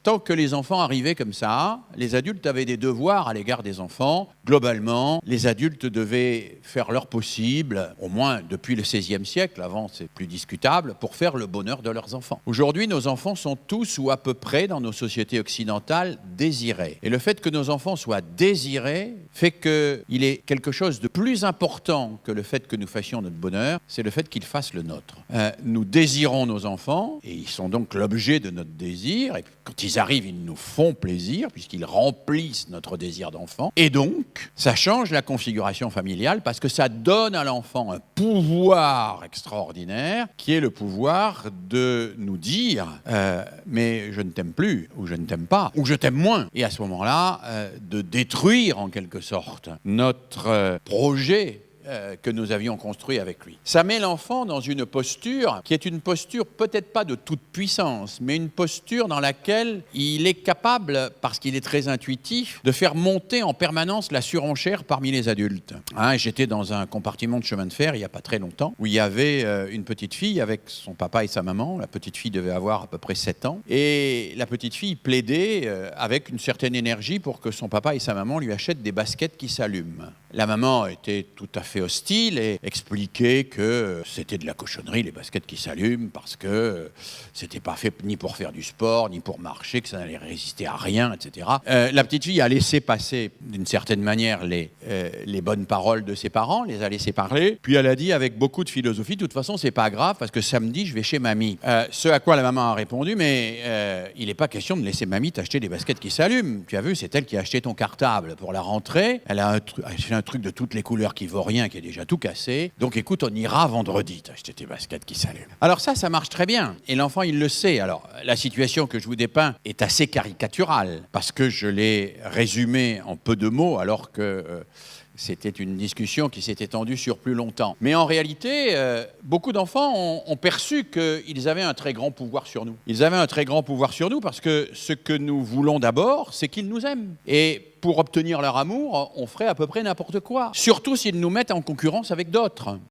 Tant que les enfants arrivaient comme ça, les adultes avaient des devoirs à l'égard des enfants. Globalement, les adultes devaient faire leur possible, au moins depuis le XVIe siècle, avant c'est plus discutable, pour faire le bonheur de leurs enfants. Aujourd'hui, nos enfants sont tous ou à peu près dans nos sociétés occidentales désirés. Et le fait que nos enfants soient désirés fait qu'il est quelque chose de plus important que le fait que nous fassions notre bonheur, c'est le fait qu'ils fassent le nôtre. Nous désirons nos enfants et ils sont donc l'objet de notre désir. Et quand ils arrivent, ils nous font plaisir puisqu'ils remplissent notre désir d'enfant. Et donc, ça change la configuration familiale parce que ça donne à l'enfant un pouvoir extraordinaire qui est le pouvoir de nous dire mais je ne t'aime plus, ou je ne t'aime pas, ou je t'aime moins. Et à ce moment-là, de détruire en quelque sorte notre projet que nous avions construit avec lui. Ça met l'enfant dans une posture qui est une posture peut-être pas de toute puissance, mais une posture dans laquelle il est capable, parce qu'il est très intuitif, de faire monter en permanence la surenchère parmi les adultes. J'étais dans un compartiment de chemin de fer il n'y a pas très longtemps, où il y avait une petite fille avec son papa et sa maman. La petite fille devait avoir à peu près 7 ans. Et la petite fille plaidait avec une certaine énergie pour que son papa et sa maman lui achètent des baskets qui s'allument. La maman était tout à fait hostile et expliquait que c'était de la cochonnerie, les baskets qui s'allument, parce que c'était pas fait ni pour faire du sport, ni pour marcher, que ça n'allait résister à rien, etc. La petite fille a laissé passer, d'une certaine manière, les bonnes paroles de ses parents, les a laissés parler, puis elle a dit avec beaucoup de philosophie, de toute façon, c'est pas grave, parce que samedi, je vais chez mamie. Ce à quoi la maman a répondu, mais il n'est pas question de laisser mamie t'acheter des baskets qui s'allument. Tu as vu, c'est elle qui a acheté ton cartable pour la rentrée. Elle a acheté un truc de toutes les couleurs qui vaut rien, qui est déjà tout cassé. Donc écoute, on ira vendredi t'acheter tes baskets qui s'allument. Alors ça marche très bien. Et l'enfant, il le sait. Alors la situation que je vous dépeins est assez caricaturale, parce que je l'ai résumée en peu de mots, alors que c'était une discussion qui s'est étendue sur plus longtemps. Mais en réalité, beaucoup d'enfants ont perçu qu'ils avaient un très grand pouvoir sur nous. Ils avaient un très grand pouvoir sur nous parce que ce que nous voulons d'abord, c'est qu'ils nous aiment. Et pour obtenir leur amour, on ferait à peu près n'importe quoi. Surtout s'ils nous mettent en concurrence avec d'autres.